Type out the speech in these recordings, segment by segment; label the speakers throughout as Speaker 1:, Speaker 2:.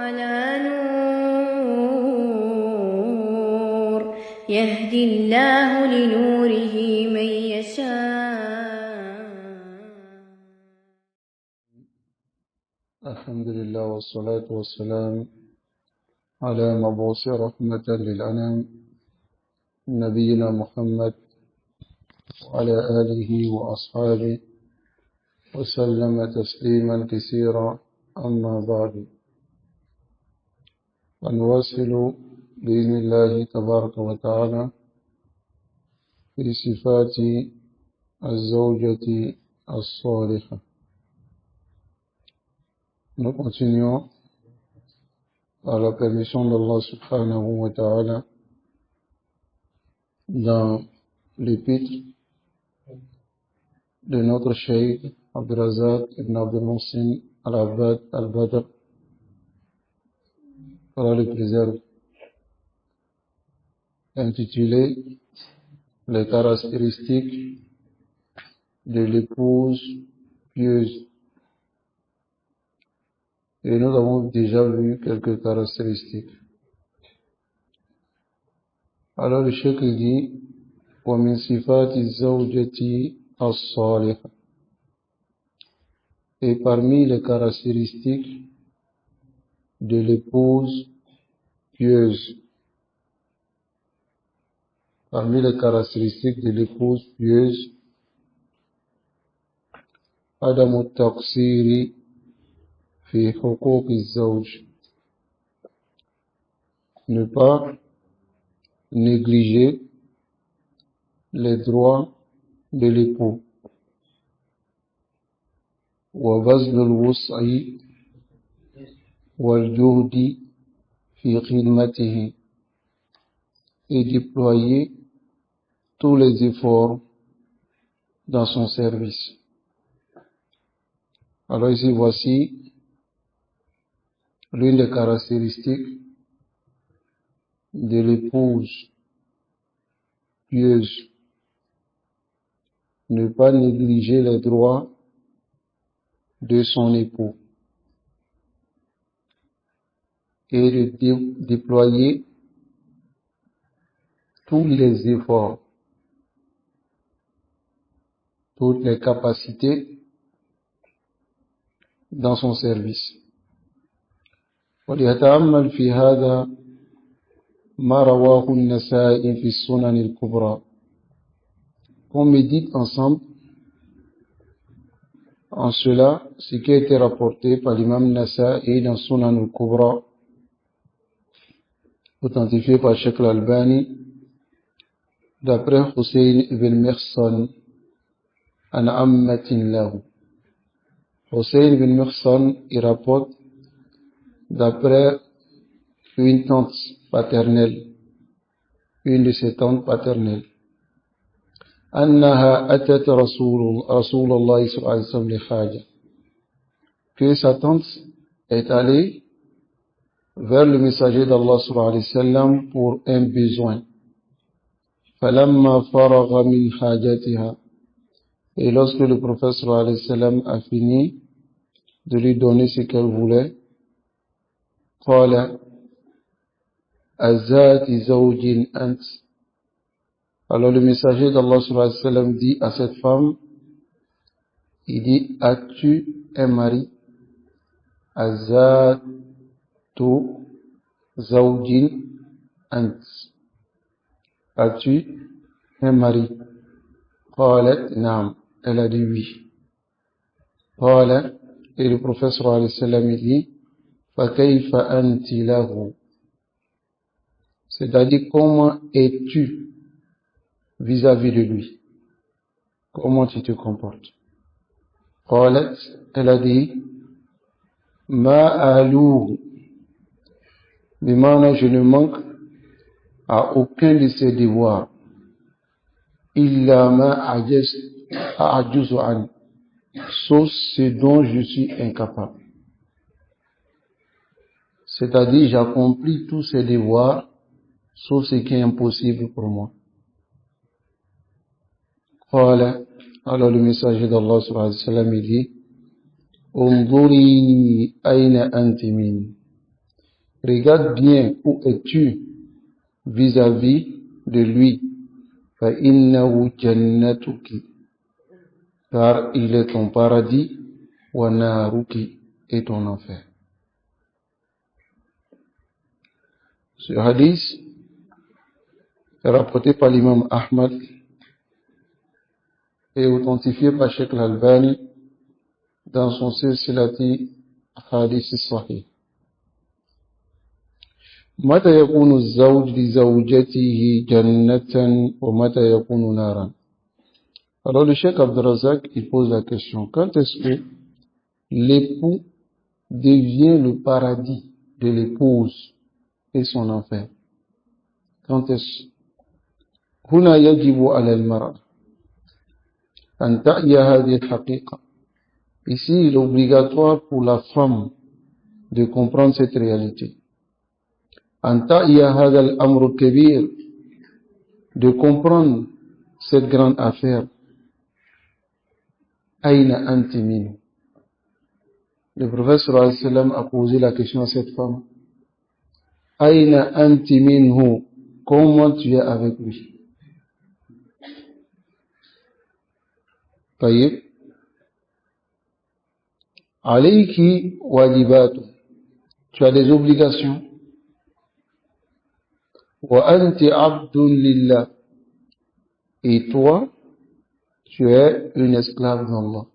Speaker 1: على نور يهدي الله لنوره من يشاء.
Speaker 2: الحمد لله والصلاة والسلام على مبعوث رحمة للأنام نبينا محمد وعلى آله وأصحابه وسلم تسليما كثيرا. أما بعد، فنواصل بإذن الله تبارك وتعالى في صفات الزوجة الصالحة. Nous continuons par la permission d'Allah subhanahu wa ta'ala dans l'épître de notre cheikh Abdurazak ibn Abdul Muhsin al-Abbad al-Badr, Allah le préserve, intitulé Les caractéristiques de l'épouse pieuse. Et nous avons déjà vu quelques caractéristiques. Alors le cheikh dit وَمِنْ صِفَاتِ الزَّوْجَةِ الصَّالِحَةِ. Et parmi les caractéristiques de l'épouse pieuse, parmi les caractéristiques de l'épouse pieuse, عدم التقصير في حقوق الزوج, ne pas négliger les droits de l'époux. وبذل الوسع والجهد في خدمته, et déployer tous les efforts dans son service. Alors ici voici l'une des caractéristiques de l'épouse pieuse: ne pas négliger les droits de son époux et de déployer tous les efforts, toutes les capacités dans son service. وليتأمل في هذا ما رواه النسائي في السنن الكبرى. On médite ensemble en cela ce qui a été rapporté par l'imam Nasa'i dans Sunan al-Kubra, authentifié par Sheikh al-Albani, d'après Hussein ibn Mihsan an ammatin lahu. Hussein ibn Mihsan, il rapporte d'après une tante paternelle, une de ses tantes paternelles, أنها أتت رسول الله صلى الله عليه وسلم لحاجة, que sa tante est allée vers le messager d'Allah sallallahu alayhi wa sallam pour un besoin. فلما فرغ من حاجتها, et lorsque le prophète sallallahu alayhi wa sallam a fini de lui donner ce qu'elle voulait, قال أزات زوج أنت. Alors le messager d'Allah sallallahu alayhi wa sallam dit à cette femme, il dit, as-tu un mari? Azatu zawjin ant. As-tu un mari? Qalat naam. Elle a dit oui. Qala, et le prophète sallallahu alayhi wa sallam dit, fa kayfa anti lahu. C'est-à-dire, comment es-tu vis-à-vis de lui? Comment tu te comportes? Qalat, elle a dit, ma alouhu, bimana, je ne manque à aucun de ses devoirs, illa ma ajuzu an, sauf ce dont je suis incapable. C'est-à-dire, j'accomplis tous ces devoirs, sauf ce qui est impossible pour moi. Qala, alors le messager d'Allah sallallahu alayhi wa sallam dit, Unduri ayna anti min. regarde bien où es-tu vis-à-vis de lui. فَإِنَّهُ جَنَّتُكِ, car il est ton paradis, وَنَارُكِ, et ton enfer. Ce hadith est rapporté par l'imam Ahmad et authentifié par Sheikh Al-Albani dans son silsilati hadith sahih. متى يكون الزوج لزوجته جنة ومتى يكون نارا. Alors le Cheikh Abdelrazak, il pose la question, quand est-ce que l'époux devient le paradis de l'épouse et son enfer? Quand est-ce? هنا يجب على المرأة أن تعي هذه الحقيقة. Ici, il est obligatoire pour la femme de comprendre cette réalité. أن تعي هذا الأمر الكبير, de comprendre cette grande affaire. أين أنت منه. Le prophète sallallahu alayhi wa sallam a posé la question à cette femme. أين أنت منه, comment tu es avec lui. طيب. عليك واجبات, tu as des obligations. وأنت عبد لله, et toi tu es une esclave d'Allah.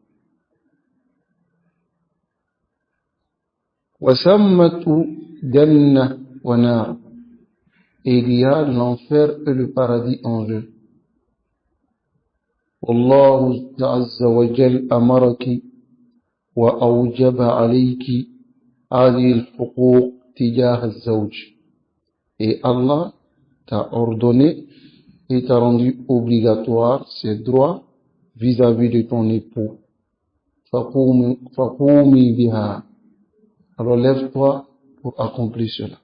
Speaker 2: وَسَمَّةُ جَنَّةٌ وَنَارٌ, et il y a l'enfer et le paradis en jeu. والله عز وجل أمرك وأوجب عليك هذه الحقوق تجاه الزوج. Et Allah t'a ordonné et t'a rendu obligatoire ces droits vis-à-vis de ton époux. فَقُومِي بِهَا, alors lève-toi pour accomplir cela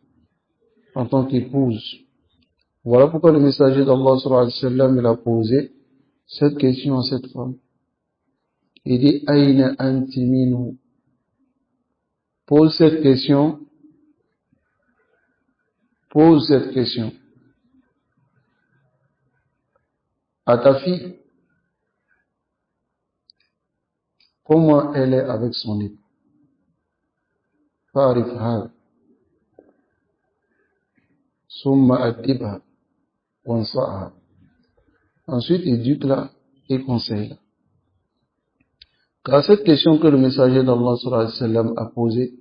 Speaker 2: en tant qu'épouse. Voilà pourquoi le messager d'Allah sallallahu alayhi wa sallam, il a posé cette question à cette femme. Il dit Aïna anti minhu. Pose cette question à ta fille. Comment elle est avec son époux. Fa'arif hada summa addibha wansaha. Ensuite, éduque-la et conseille-la. Car cette question que le messager d'Allah sallallahu alayhi wa sallam a posée,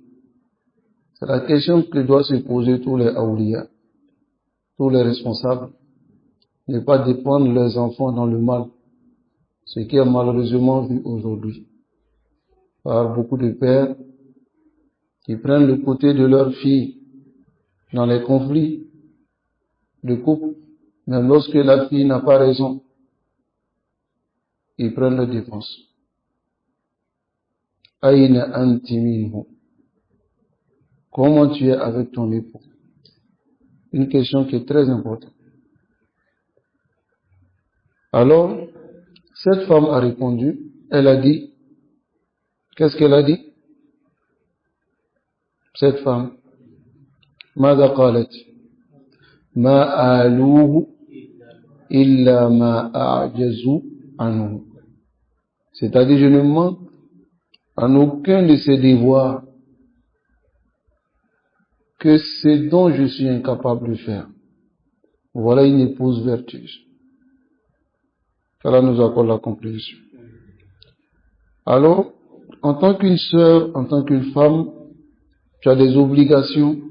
Speaker 2: c'est la question que doivent se poser tous les awliya, tous les responsables, ne pas dépendre leurs enfants dans le mal, ce qui est malheureusement vu aujourd'hui par beaucoup de pères qui prennent le côté de leur fille dans les conflits de couple, même lorsque la fille n'a pas raison, ils prennent leur défense. Aïna anti minhu. Comment tu es avec ton époux? Une question qui est très importante. Alors, cette femme a répondu, elle a dit, qu'est-ce qu'elle a dit? Cette femme, ماذا قالت? ما آلوه إلا ما أعجز عنه. C'est-à-dire, je ne manque en aucun de ces devoirs que ce dont je suis incapable de faire. Voilà une épouse vertueuse. Qu'Allah nous accorde la conclusion. Alors, en tant qu'une sœur, en tant qu'une femme, tu as des obligations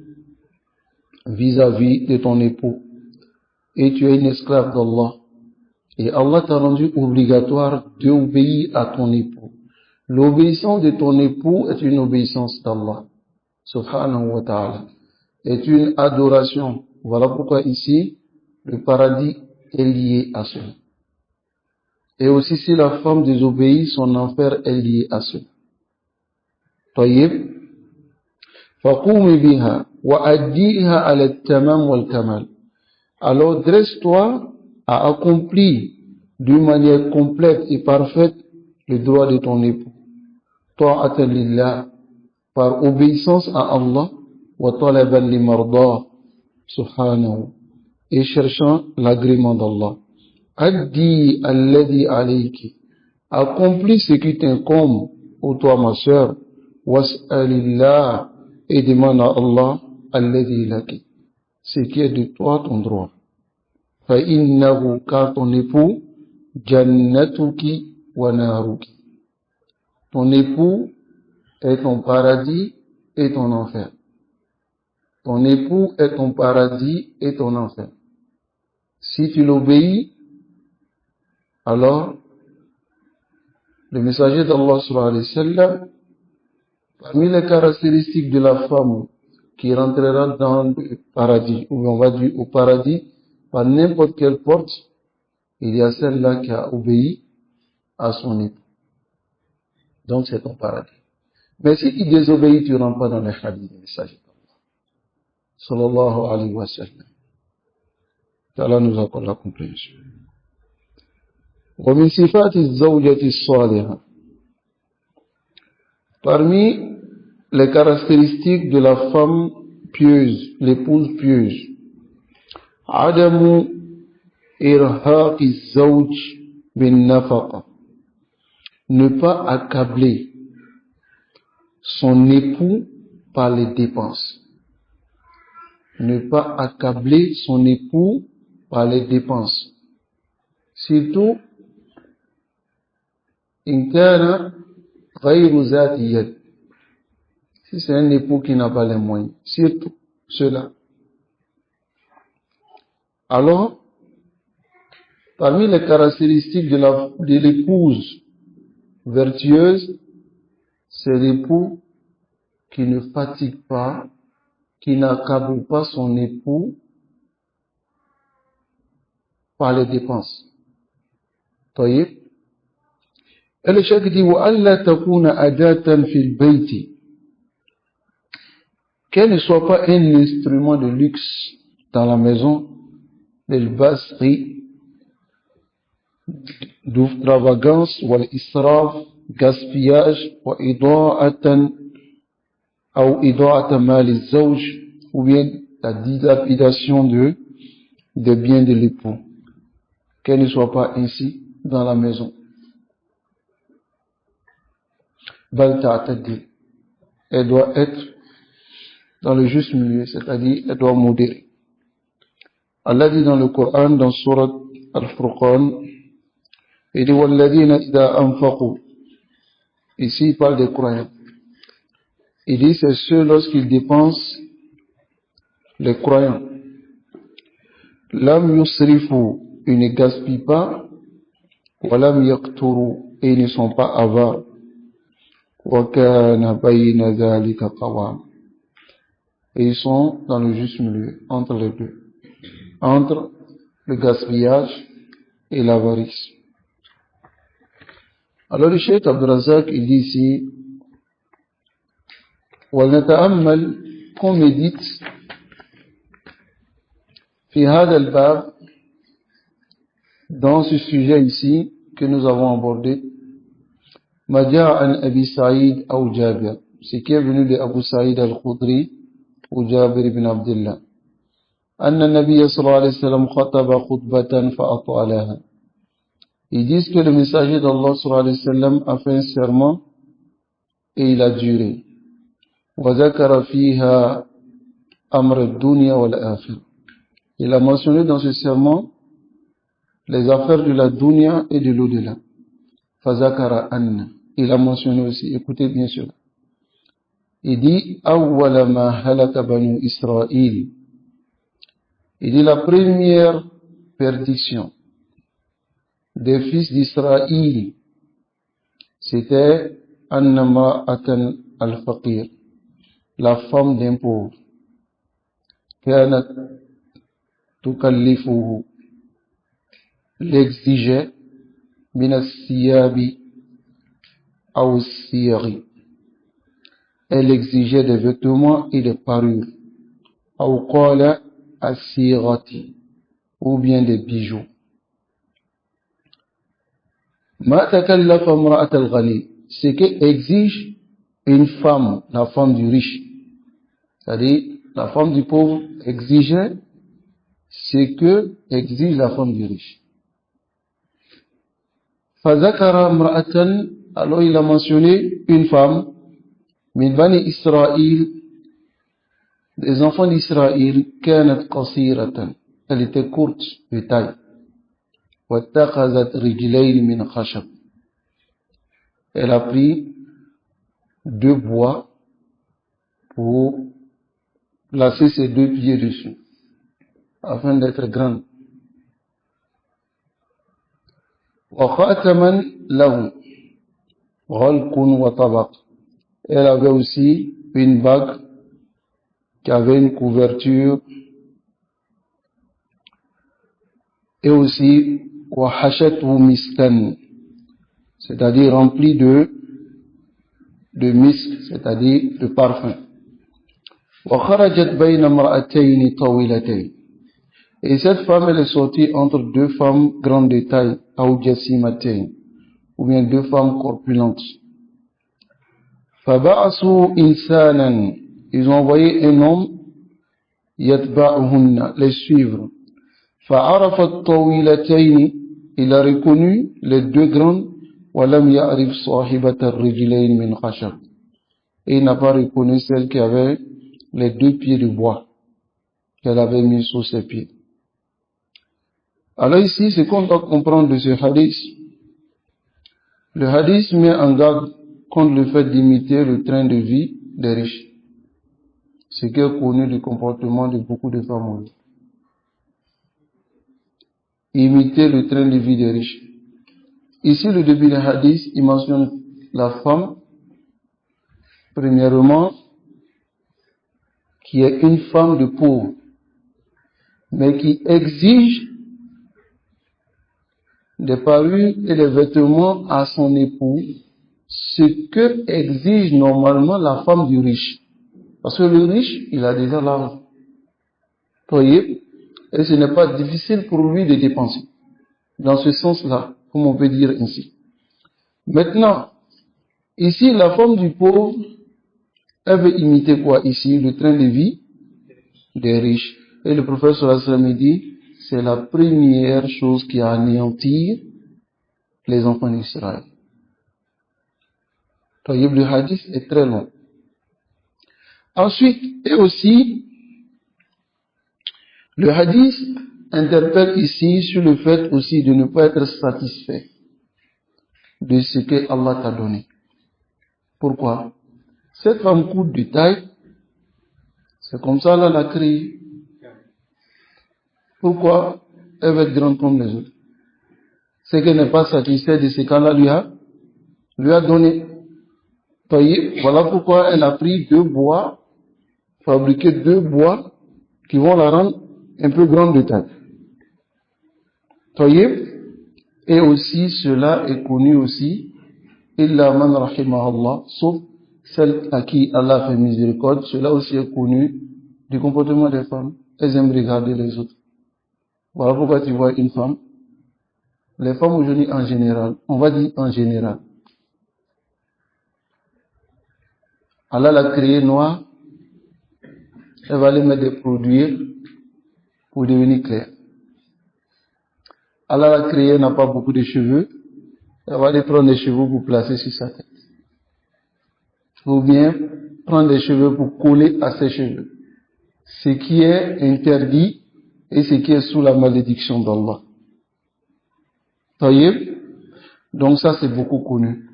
Speaker 2: vis-à-vis de ton époux. Et tu es une esclave d'Allah. Et Allah t'a rendu obligatoire d'obéir à ton époux. L'obéissance de ton époux est une obéissance d'Allah, subhanahu wa ta'ala, est une adoration. Voilà pourquoi ici, le paradis est lié à cela. Et aussi, si la femme désobéit, son enfer est lié à cela. طيب. فقومي بها وأديها على التمام والكمال. Alors dresse-toi à accomplir d'une manière complète et parfaite le droit de ton époux. Ta'atan lillah, par obéissance à Allah وطلبا لمرضاه سبحانه et cherchant l'agrément d'Allah. Addi alladhi alayki, accomplis ce qui t'incombe, ô toi ma sœur, was'alillah, et demande à Allah alladhi laki, ce qui est de toi ton droit. Fa innahu, car ton époux, jannatuki wa naruki, ton époux est ton paradis et ton enfer. Ton époux est ton paradis et ton enfer. Si tu l'obéis, alors le messager d'Allah sallallahu alayhi wa sallam, parmi les caractéristiques de la femme qui rentrera dans le paradis, ou on va dire au paradis, par n'importe quelle porte, il y a celle-là qui a obéi à son époux. Donc c'est ton paradis. Mais si tu désobéis, tu ne rentres pas dans les hadiths du messager d'Allah sallallahu alayhi wa sallam. Allah nous accorde la compréhension. ومن صفات الزوجة الصالحة, parmi les caractéristiques de la femme pieuse, l'épouse pieuse, عدم إرهاق الزوج بالنفقة, ne pas accabler son époux par les dépenses. Ne pas accabler son époux par les dépenses. Surtout, in kana ghayru zati yad, si c'est un époux qui n'a pas les moyens, surtout cela. Alors, parmi les caractéristiques de l'épouse vertueuse, c'est l'époux qui ne fatigue pas, qui n'accable pas son époux par les dépenses. طيب. Et le cheikh dit وَأَلَّا تَكُونَ أَدَاةً فِي الْبَيْتِ, qu'elle ne soit pas un instrument de luxe dans la maison, للبسط, d'extravagance, والإسراف, gaspillage, وإضاعة أو إضاعة مال الزوج, ou bien la dilapidation des biens de l'époux. Qu'elle ne soit pas ainsi dans la maison. بل تعتدل, elle doit être dans le juste milieu, c'est-à-dire elle doit modérer. Allah dit dans le Coran, dans Surat Al-Furqan, il dit وَالَّذِينَ إِذَا أَنفَقُوا, ici il parle des croyants. Il dit c'est ceux lorsqu'ils dépensent, les croyants. لَمْ يُسْرِفُوا, ils ne gaspillent pas, وَلَمْ يَقْتُرُوا, et ils ne sont pas avares. وَكَانَ بَيْنَ ذَلِكَ قَوَامًا, et ils sont dans le juste milieu, entre les deux, entre le gaspillage et l'avarice. Alors le Cheikh Abdul Razak, il dit ici, وَلْنَتَأَمَّلْ, qu'on médite, في هذا الباب, dans ce sujet ici que nous avons abordé, ما جاء عن أبي سعيد أو جابر, ce qui est venu de Abu Saïd al-Khudri ou Jabir ibn Abdullah, أن النبي صلى الله عليه وسلم خطب خطبة فأطالها, ils disent que le messager d'Allah sallallahu alayhi wa sallam a fait un serment et il a duré. وذكر فيها أمر الدنيا والآخرة, il a mentionné dans ce serment les affaires de la dunya et de l'au-delà. فذكر أن, il a mentionné aussi, écoutez bien cela, il dit أول ما هلك بنو إسرائيل, il dit la première perdition des fils d'Israël, c'était Annama Atan al-Faqir, la femme d'un pauvre, Kanat tukallifuhu, l'exigeait, Minas Siyabi aw Siyari, elle exigeait des vêtements et des parures, aw qala as-sirati, ou bien des bijoux. Ma takallafa imra'at al-ghani, ce que exige une femme, la femme du riche. C'est-à-dire, la femme du pauvre exigeait ce que exige la femme du riche. Fazakara mra'atan, alors il a mentionné une femme, min bani Israël, des enfants d'Israël, kanat qasiratan, elle était courte de taille. Wattakhazat rijlayn min khashab, elle a pris 2 bois pour placer ses 2 pieds dessus, afin d'être grande. Wa khataman lahu ghalqun wa tabaq, elle avait aussi une bague qui avait une couverture et aussi wa hashatu miskan, c'est-à-dire rempli de misk, c'est-à-dire de parfum. Wa kharajat bayna imra'atayn tawilatayn, et cette femme elle est sortie entre 2 femmes grandes de taille, aw jasimatayn, ou bien 2 femmes corpulentes. Faba'asu insanan, ils ont envoyé un homme, yatba'uhunna, les suivre. Fa'arafat tawilatayn, il a reconnu les 2 grandes, wa lam ya'rif sahibat ar-rijlayn min khashab, et il n'a pas reconnu celle qui avait les 2 pieds de bois qu'elle avait mis sous ses pieds. Alors ici, ce qu'on doit comprendre de ce hadith, le hadith met en garde contre le fait d'imiter le train de vie des riches, ce qui est connu du comportement de beaucoup de femmes aujourd'hui. Imiter le train de vie des riches. Ici, le début du hadith, il mentionne la femme, premièrement, qui est une femme de pauvre, mais qui exige des parures et des vêtements à son époux, ce que exige normalement la femme du riche. Parce que le riche, il a déjà l'argent. Voyez, et ce n'est pas difficile pour lui de dépenser. Dans ce sens-là, comme on peut dire ainsi. Maintenant, ici, la femme du pauvre, elle veut imiter quoi ici? Le train de vie des riches. Et le prophète sallallahu alayhi wa sallam dit, c'est la première chose qui a anéanti les enfants d'Israël. Le hadith est très long. Ensuite, et aussi, le hadith interpelle ici sur le fait aussi de ne pas être satisfait de ce que Allah t'a donné. Pourquoi? Cette femme courte de taille, c'est comme ça Allah l'a créée. Pourquoi elle va être grande comme les autres? C'est qu'elle n'est pas satisfaite de ce qu'Allah lui a donné. Voilà pourquoi elle a pris 2 bois, fabriqué 2 bois qui vont la rendre un peu grande de taille. Et aussi, cela est connu aussi, illa man rahimahullah, sauf celle à qui Allah fait miséricorde, cela aussi est connu du comportement des femmes. Elles aiment regarder les autres. Voilà pourquoi tu vois une femme. Les femmes aujourd'hui en général, on va dire en général, Allah l'a créée noire, elle va les mettre des produits pour devenir claire. Allah l'a créée, n'a pas beaucoup de cheveux, elle va aller prendre des cheveux pour placer sur sa tête. Ou bien prendre des cheveux pour coller à ses cheveux. Ce qui est interdit et ce qui est sous la malédiction d'Allah. Donc ça c'est beaucoup connu.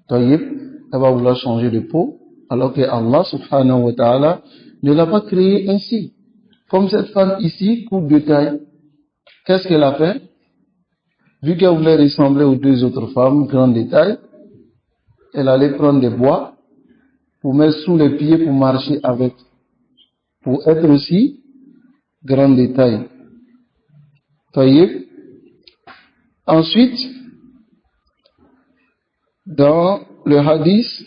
Speaker 2: Elle va vouloir changer de peau, alors que Allah subhanahu wa ta'ala ne l'a pas créé ainsi. Comme cette femme ici, courte de taille, qu'est-ce qu'elle a fait? Vu qu'elle voulait ressembler aux 2 autres femmes, grandes de taille, elle allait prendre des bois pour mettre sous les pieds pour marcher avec, pour être aussi grande de taille. Ensuite, dans le hadith,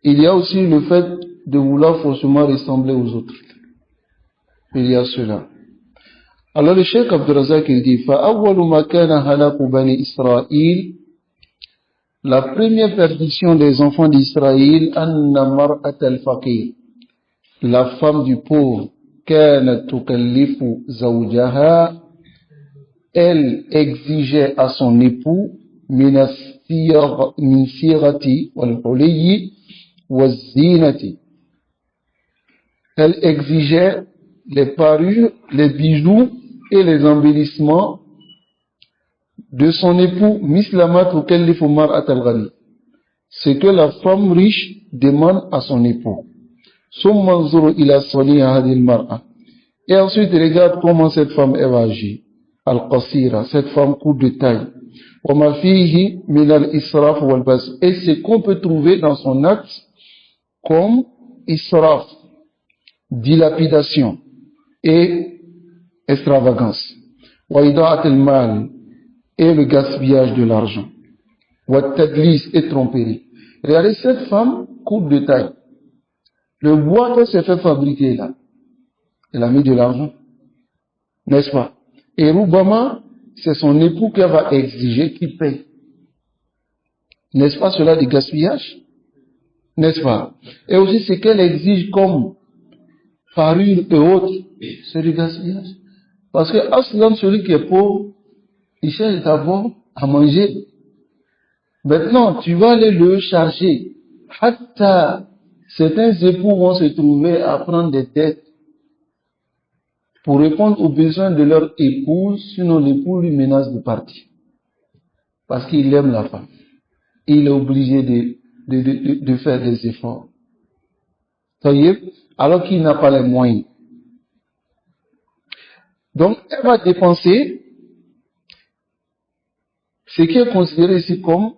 Speaker 2: il y a aussi le fait de vouloir forcément ressembler aux autres. Il y a cela. Alors le Cheikh Abdul Razak il dit فَأَوَّلُ مَا كَانَ هَلَاكُ بَنِي إِسْرَائِيلِ La première perdition des enfants d'Israël, anna mar'at al-faqir, la femme du pauvre, kanat tukallifu zawjaha, elle exigeait à son époux min sirati wal huliyi wal zinati. Elle exigeait les parures, les bijoux et les embellissements de son époux, mislamat tukallifu mar'at al-ghani, ce que la femme riche demande à son époux. Summa anzuru ila sani'a hadhihi al-mar'a, et ensuite regarde comment cette femme va agir. Al-qasira, cette femme courte de taille. Wa ma fihi min al-israf wal bas, et ce qu'on peut trouver dans son acte comme israf, dilapidation et extravagance. Wa ida'at al-mal, et le gaspillage de l'argent. Wa tadlis, et tromperie. Regardez cette femme courte de taille. Le bois qu'elle s'est fait fabriquer là, elle a mis de l'argent, n'est-ce pas? Et Roubama, c'est son époux qu'elle va exiger qu'il paye. N'est-ce pas cela du gaspillage? N'est-ce pas? Et aussi ce qu'elle exige comme parure et autres, c'est du gaspillage. Parce que aslan, celui qui est pauvre, il cherche d'abord à manger. Maintenant, tu vas aller le charger. Hatta, certains époux vont se trouver à prendre des dettes pour répondre aux besoins de leur épouse, sinon l'époux lui menace de partir. Parce qu'il aime la femme. Il est obligé de faire des efforts. Alors qu'il n'a pas les moyens. Donc, elle va dépenser ce qui est considéré ici comme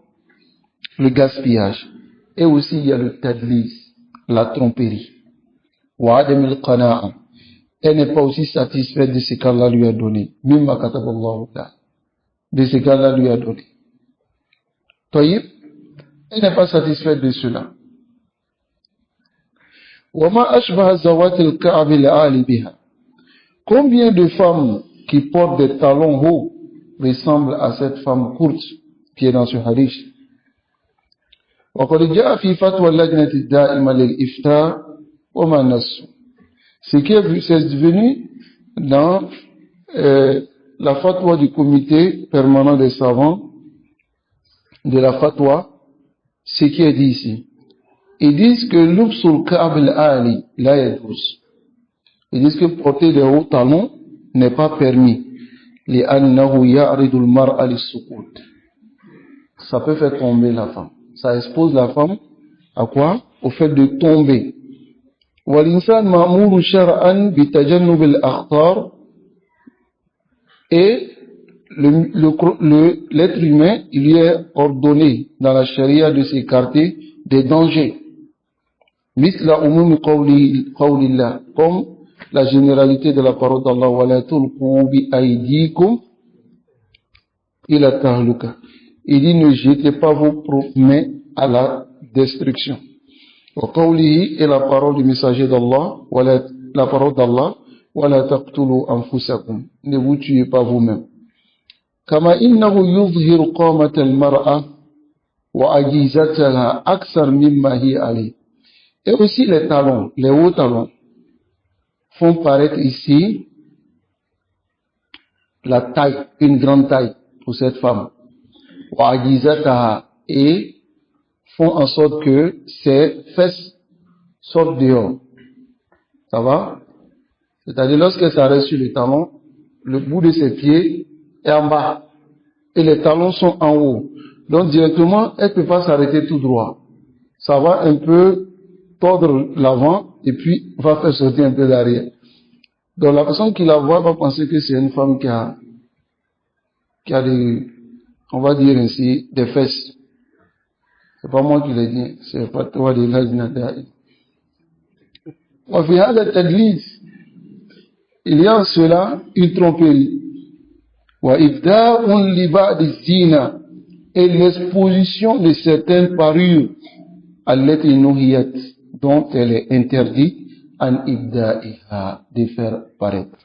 Speaker 2: le gaspillage. Et aussi, il y a le tadlis, la tromperie. Wa adam al-qana'a. Elle n'est pas aussi satisfaite de ce qu'Allah lui a donné. Mimma kataballahu ta'ala. De ce qu'Allah lui a donné. Taïb, elle n'est pas satisfaite de cela. Wa ma ashbaha zawat al-ka'ab al-'ali biha. Combien de femmes qui portent des talons hauts ressemblent à cette femme courte qui est dans ce hadith? وقد جاء في فتوى اللجنة الدائمة للإفتاء وما نص. C'est devenu dans la fatwa du comité permanent des savants de la fatwa, ce qui est dit ici. Ils disent que l'ubsul ka'ab al-ali la yajuz. Ils disent que porter des hauts talons n'est pas permis. لأنه يعرض المرأة للسقوط. Ça peut faire tomber la femme. Ça expose la femme à quoi? Au fait de tomber. والإنسان مأمور شرعا بتجنب الأخطار. Et l'être humain, il lui est ordonné dans la charia de s'écarter des dangers. مثل عموم قول الله, comme la généralité de la parole d'Allah, ولا تلقوا بأيديكم إلى التهلكة. Il dit ne jetez pas vos mains à la destruction. وقوله, et la parole du messager d'Allah, la parole d'Allah, ولا تقتلوا أنفسكم, ne vous tuez pas vous-même. كما إنه يظهر قامة المرأة وعجيزتها أكثر مما هي عليه. Et aussi les talons, les hauts talons, font paraître ici la taille, une grande taille pour cette femme. Et font en sorte que ses fesses sortent dehors. Ça va? C'est-à-dire lorsqu'elle s'arrête sur les talons, le bout de ses pieds est en bas et les talons sont en haut. Donc directement, elle ne peut pas s'arrêter tout droit. Ça va un peu tordre l'avant et puis va faire sortir un peu l'arrière. Donc la personne qui la voit va penser que c'est une femme qui a des, on va dire ainsi, des fesses. C'est pas moi qui l'ai dit, c'est pas toi de l'ordinateur. Il y a en cela une tromperie. Et l'exposition de certaines parures dont elle est interdite an ibda'iha, de faire paraître.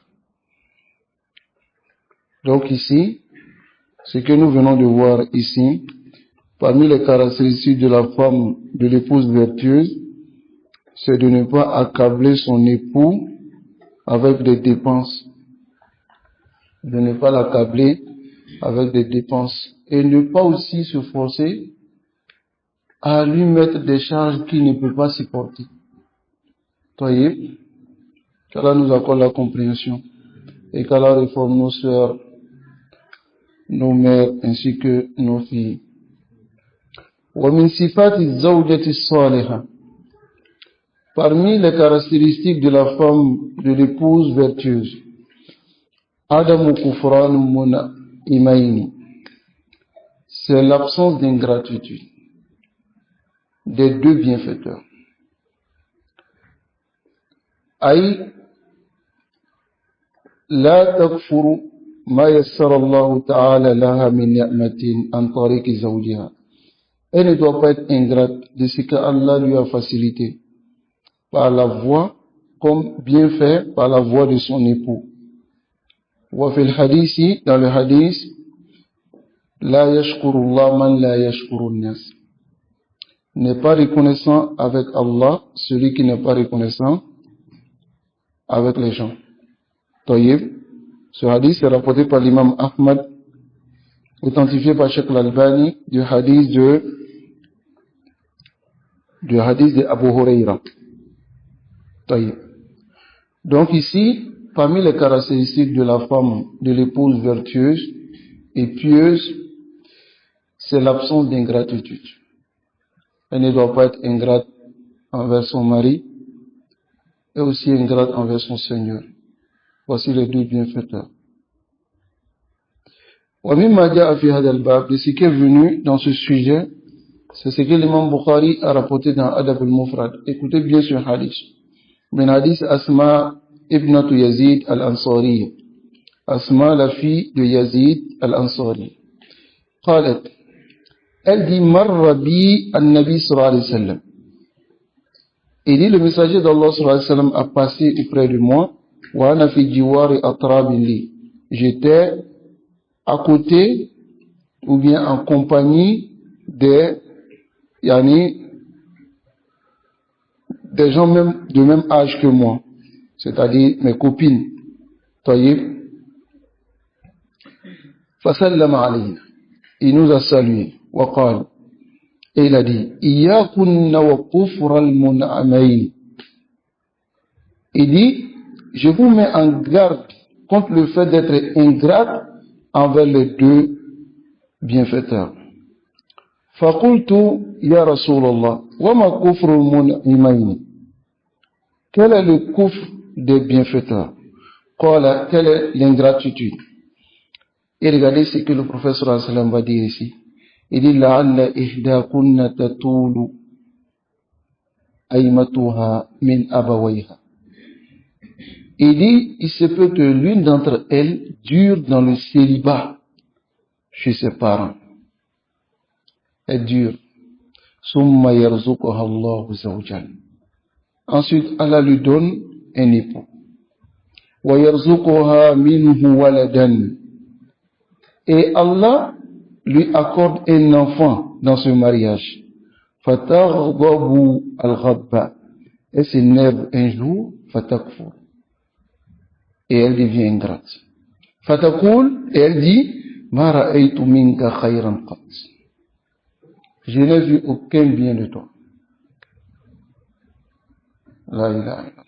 Speaker 2: Donc ici, ce que nous venons de voir ici, Parmi les caractéristiques de la femme, de l'épouse vertueuse, c'est de ne pas accabler son époux avec des dépenses. De ne pas l'accabler avec des dépenses. Et ne pas aussi se forcer à lui mettre des charges qu'il ne peut pas supporter. Voyez, qu'Allah nous accorde la compréhension et qu'Allah réforme nos sœurs, nos mères ainsi que nos filles. ومن صفات الزوجة الصالحة. Parmi les caractéristiques de la femme, de l'épouse vertueuse, Adamu kufran mun'imaini, c'est l'absence d'ingratitude des deux bienfaiteurs. أي لا تكفر ما يسر الله تعالى لها من نعمة عن طريق زوجها. Elle ne doit pas être ingrate de ce que Allah lui a facilité par la voie, comme bien fait par la voie de son époux. وفي الحديث, dans le hadith, لا يشكر الله من لا يشكر الناس. N'est pas reconnaissant avec Allah celui qui n'est pas reconnaissant avec les gens. Taïb, ce hadith est rapporté par l'imam Ahmad, authentifié par Sheikh Al-Albani, du hadith de Abu Huraira. Taïb. Donc ici, parmi les caractéristiques de la femme, de l'épouse vertueuse et pieuse, c'est l'absence d'ingratitude. Elle ne doit pas être ingrate envers son mari et aussi ingrate envers son Seigneur. Voici les deux bienfaiteurs. ومما جاء في هذا الباب, de ce qui est venu dans ce sujet, c'est ce que l'imam Bukhari a rapporté dans Adab al-Mufrad. Écoutez bien ce hadith. من hadith Asma ibnatu Yazid al-Ansari. Asma, la fille de Yazid al-Ansari. قالت, elle dit, marra bi an-Nabi sallallahu alayhi wa sallam. Il dit, le messager d'Allah sallallahu alayhi wa sallam a passé auprès de moi. Wa ana fi jiwari atrabin li. J'étais à côté ou bien en compagnie des gens même de même âge que moi, c'est-à-dire mes copines. Taïb. Fasallama alayna. Il nous a salué. Wa qala. Et il a dit, Iyakunna wa kufra al-mun'amayn. Il dit, je vous mets en garde contre le fait d'être ingrat envers les deux bienfaiteurs. Faqultu ya Rasulallah, wa ma kufru al-mun'amayn. Quel est le kufr des bienfaiteurs? Qala, quelle est l'ingratitude? Et regardez ce que le prophète sallallahu alayhi wa sallam va dire ici. Il dit, la'alla ihdakunna tatulu aymatuha min abawayha. Il dit, il se peut que l'une d'entre elles dure dans le célibat chez ses parents. Elle dure. Summa yarzuquha Allahu zawjan. Ensuite, Allah lui donne un époux. Wa yarzuquha minhu waladan. Et Allah lui accorde un enfant dans ce mariage. Fatarghabu al-ghabba. Elle s'énerve un jour, fatakfur. Et elle devient ingrate. Fatakul, et elle dit, ma ra'aytu minka khayran qat. Je n'ai vu aucun bien de toi. La ilaha illallah.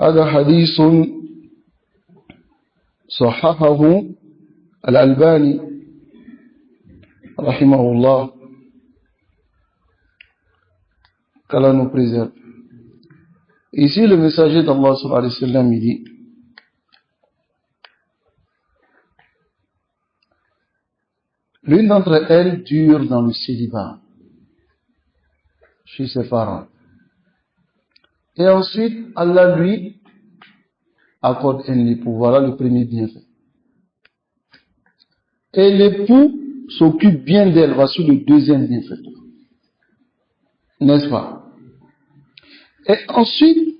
Speaker 2: هذا حديث صححه الألباني رحمه الله. qu'Allah nous préserve. Ici, le messager d'Allah sallallahu alayhi wa sallam, il dit, l'une d'entre elles dure dans le célibat chez ses parents. Et ensuite, Allah lui accorde un époux. Voilà le premier bienfait. Et l'époux s'occupe bien d'elle. Voici le deuxième bienfait. N'est-ce pas? Et ensuite, il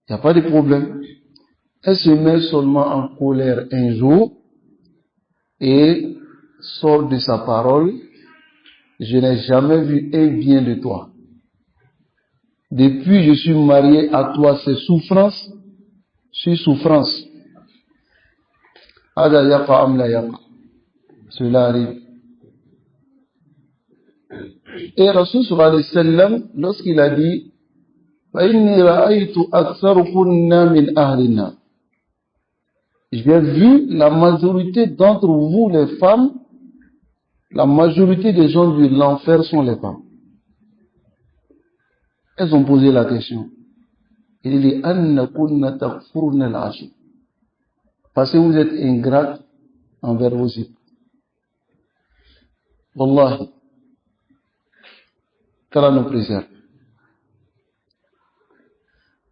Speaker 2: n'y a pas de problème. Elle se met seulement en colère un jour et sort de sa parole, je n'ai jamais vu un bien de toi. Depuis je suis marié à toi, c'est souffrance sur souffrance. Hada yaqa am la yaqa. Cela arrive. Et Rasul sallallahu alayhi wa sallam, lorsqu'il a dit فَإِنِّي رَأَيْتُ أَكْثَرُكُنَّ مِنْ أَهْلِنَا, j'ai vu la majorité d'entre vous les femmes, la majorité des gens de l'enfer sont les femmes. Elles ont posé la question. Il dit أَنَّ كُنَّ تَغْفُرْنَ الْعَشِرَ, parce que vous êtes ingrates envers vos époux. Wallahi, qu'Allah nous préserve.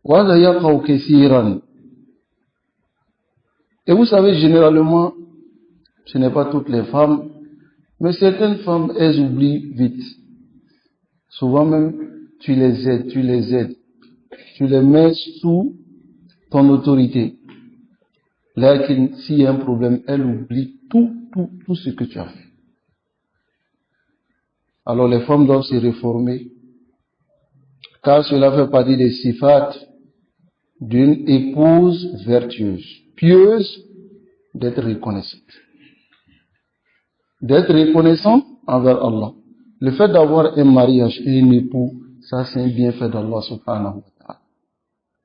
Speaker 2: وَهَذَا يَقَعُ كَثِيرًا. Et vous savez, généralement, ce n'est pas toutes les femmes, mais certaines femmes, elles oublient vite. Souvent même, tu les aides. Tu les mets sous ton autorité. Là, s'il y a un problème, elles oublient tout ce que tu as fait. Alors les femmes doivent se réformer, car cela fait partie des sifat d'une épouse vertueuse, pieuse, d'être reconnaissante. D'être reconnaissant envers Allah. Le fait d'avoir un mariage et un époux, ça c'est un bienfait d'Allah subhanahu wa ta'ala.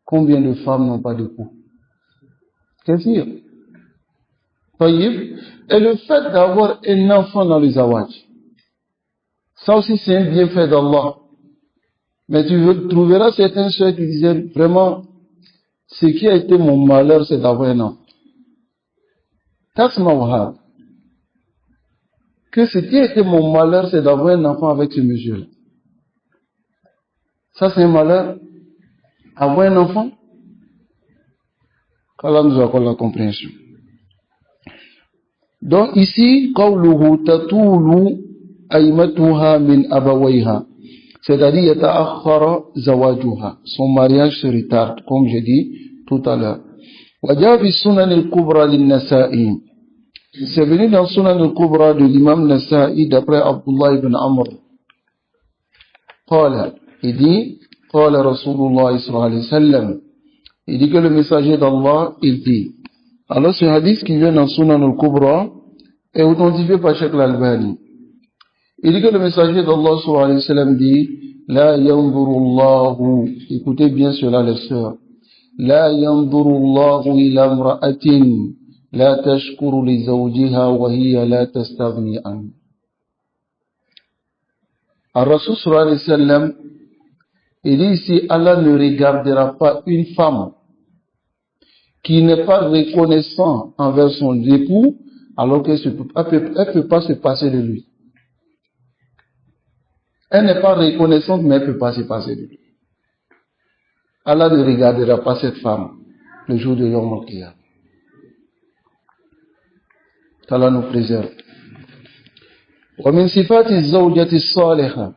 Speaker 2: Combien de femmes n'ont pas d'époux? Qu'est-ce qu'il y a? Et le fait d'avoir un enfant dans le zawaj, ça aussi c'est un bienfait d'Allah. Mais tu trouveras certains soeurs qui disaient vraiment, ce qui a été mon malheur, c'est d'avoir un enfant. Que ce qui a été mon malheur, c'est d'avoir un enfant avec ce monsieur-là. Ça, c'est un malheur. Avoir un enfant. qu'Allah nous accorde la compréhension. Donc ici, qawluhu tatulu aymatuha min abawayha. C'est-à-dire, yata'akhkhara zawajuha. Son mariage se retarde, comme j'ai dit tout à l'heure. Waja fi sunan al-kubra lin-Nasa'i. C'est venu dans sunan al-kubra de l'imam Nasa'i d'après Abdullah ibn Amr. Qala, il dit, qala Rasulullah sallallahu alayhi wa sallam. Il dit que le messager d'Allah, il dit. Alors ce hadith qui vient dans sunan al-kubra est authentifié par Cheikh al-Albani. Il dit que le messager d'Allah sallallahu alayhi wa sallam dit, la yanzurullahu, écoutez bien cela les sœurs, la yanzurullahu ila imra'atin la tashkuru li zawjiha wa hiya la tastaghni an. Ar-Rasul sallallahu alayhi wa sallam, il dit ici, Allah ne regardera pas une femme qui n'est pas reconnaissant envers son époux, alors qu'elle ne peut pas se passer de lui. Elle n'est pas reconnaissante, mais elle ne peut pas se passer de lui. Allah ne regardera pas cette femme le jour de Yawm al-Qiyamah. qu'Allah nous préserve. ومن صفات الزوجة الصالحة.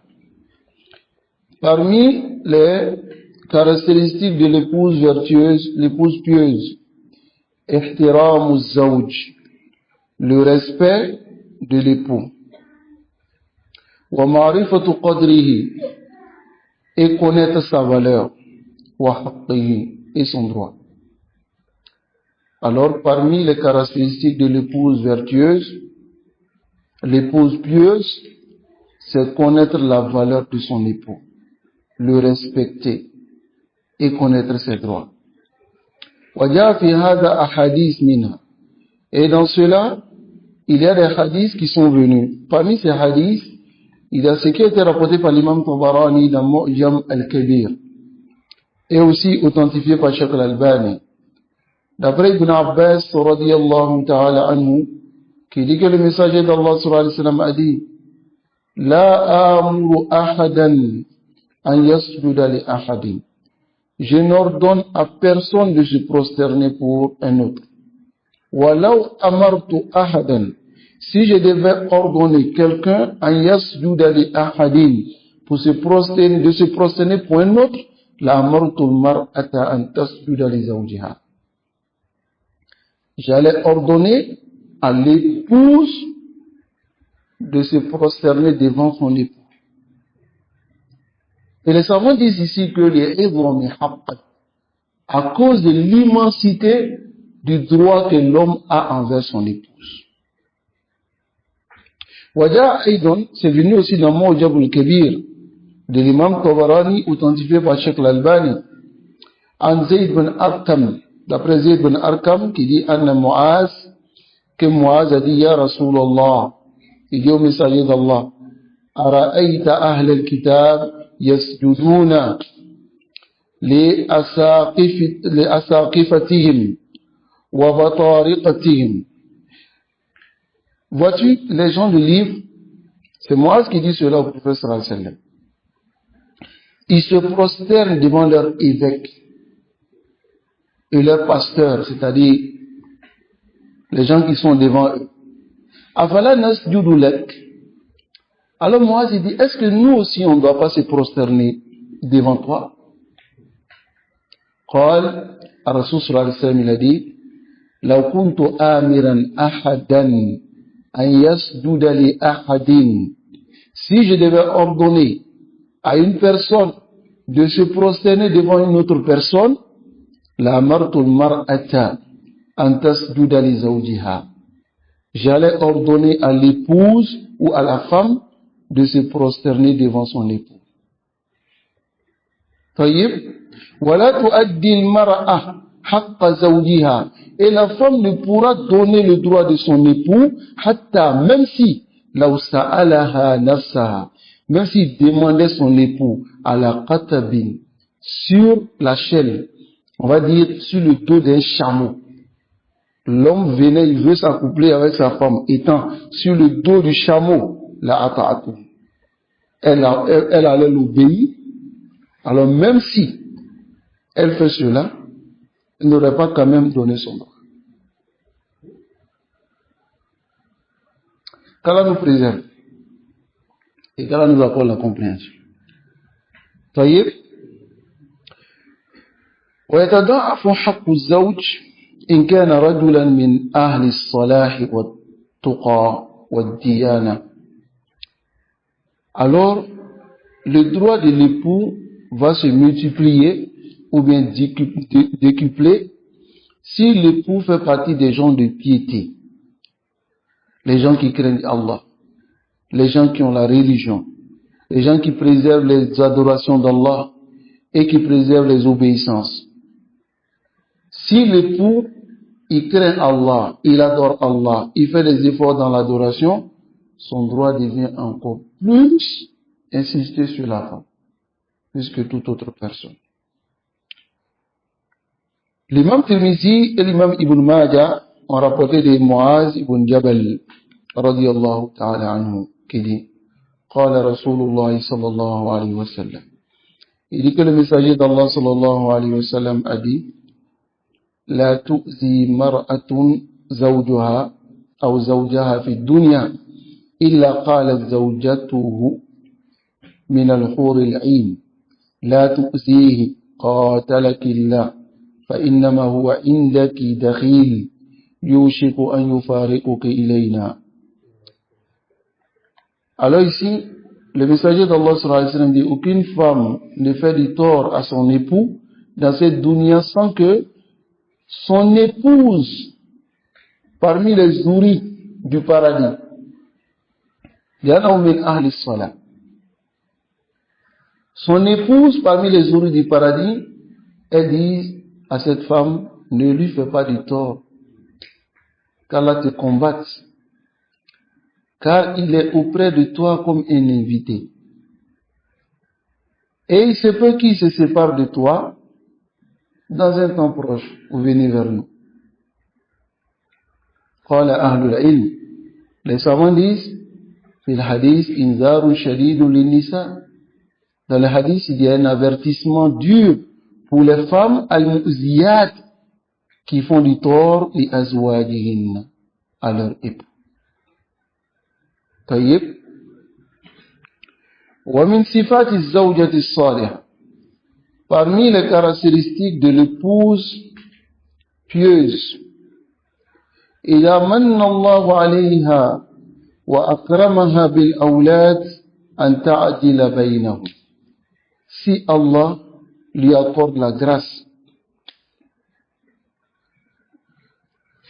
Speaker 2: Parmi les caractéristiques de l'épouse vertueuse, l'épouse pieuse, احترام الزوج, le respect de l'époux. ومعرفة قدره, et connaître sa valeur. وحقه, et son droit. Alors, parmi les caractéristiques de l'épouse vertueuse, l'épouse pieuse, c'est connaître la valeur de son époux, le respecter et connaître ses droits. وجاء في هذا أحاديث منها. Et dans cela, il y a des hadiths qui sont venus. Parmi ces hadiths, il y a ce qui a été rapporté par l'imam Tabarani dans Mu'jam al-Kabir et aussi authentifié par Cheikh al-Albani. D'après Ibn Abbas, radiyallahu ta'ala anhu, qui dit que le messager d'Allah sallallahu alayhi wa sallam a dit, La amuru ahadan an yasjuda li ahadin. Je n'ordonne à personne de se prosterner pour un autre. Walau amartu ahadan. Si je devais ordonner quelqu'un an yasjuda li ahadin, pour se prosterner, de se prosterner pour un autre, la amartu al-mar'ata an tasjuda li zawjiha. J'allais ordonner à l'épouse de se prosterner devant son époux. Et les savants disent ici que à cause de l'immensité du droit que l'homme a envers son épouse. C'est venu aussi dans Mu'jam al-Kabir de l'imam Tabarani, authentifié par Cheikh al-Albani, an Zayd bin Arqam, d'après Zayd bin Arqam, qui dit Anna Mu'az, que Mu'az a dit Ya Rasulallah, il dit au messager d'Allah, Ara'ayta ahl al-kitab yasjuduna لأساقفتهم وبطارقتهم. Vois-tu, les gens du livre, c'est Moaz qui dit cela au prophète sallallahu alayhi wa sallam. Ils se prosternent devant leur évêque et leur pasteur, c'est-à-dire les gens qui sont devant eux. Afala nasjudu lak. Alors Moaz dit, est-ce que nous aussi on ne doit pas se prosterner devant toi? قال الرسول صلى الله عليه وسلم il a dit لو كنت آمرا أحدا أن يسجد لأحد, si je devais ordonner à une personne de se prosterner devant une autre personne, لأمرت المرأة أن تسجد لزوجها, j'allais ordonner à l'épouse ou à la femme de se prosterner devant son époux. طيب, ولا تؤدي المرأة حق زوجها, et la femme ne pourra donner le droit de son époux حتى, même si لو سألها نفسها, même s'il demandait son époux à la qatabin, sur la chaîne, on va dire sur le dos d'un chameau. L'homme venait, il veut s'accoupler avec sa femme, étant sur le dos du chameau, la ata'atu, elle allait l'obéir. Alors même si elle fait cela, elle n'aurait pas quand même donné son droit. Qu'Allah nous préserve et qu'Allah nous accorde la compréhension. طيب, ويتضاعف حق الزوج إن كان رجلا من أهل الصلاح والتقى والديانة. Alors, le droit de l'époux va se multiplier ou bien décupler si l'époux fait partie des gens de piété, les gens qui craignent Allah, les gens qui ont la religion, les gens qui préservent les adorations d'Allah et qui préservent les obéissances. Si l'époux, il craint Allah, il adore Allah, il fait des efforts dans l'adoration, son droit devient encore plus insisté sur la femme, plus que toute autre personne. L'imam Tirmizi et l'imam Ibn Majah ont rapporté de Muaz ibn Jabal, radiyallahu ta'ala anhu, qui dit, قال رسول الله صلى الله عليه وسلم, il dit que le messager d'Allah sallallahu alayhi wa sallam a dit, لا تؤذي مرأة زوجها أو زوجها في الدنيا إلا قالت زوجته من الحور العين لا تؤذيه قاتلك الله فإنما هو عندك دخيل يوشك أن يفارقك إلينا. Alors ici, le messager d'Allah sallallahu alayhi wa sallam dit, aucune femme ne fait du tort à son époux dans cette dunya sans que son épouse parmi les ouris du paradis, son épouse parmi les ouris du paradis, elle dit à cette femme, ne lui fais pas du tort, qu'Allah te combatte, car il est auprès de toi comme un invité. Et il se peut qu'il se sépare de toi dans un temps proche, vous venez vers nous. Les savants disent, dans le hadith, il y a un avertissement dur pour les femmes al-mu'ziyat qui font du tort li azwajihin, à leur époux. طيب, ومن صفات الزوجة الصالحة, parmi les caractéristiques de l'épouse pieuse, إذا من الله عليها وأكرمها بالأولاد أن تعدل بينهم. Si Allah lui accorde la grâce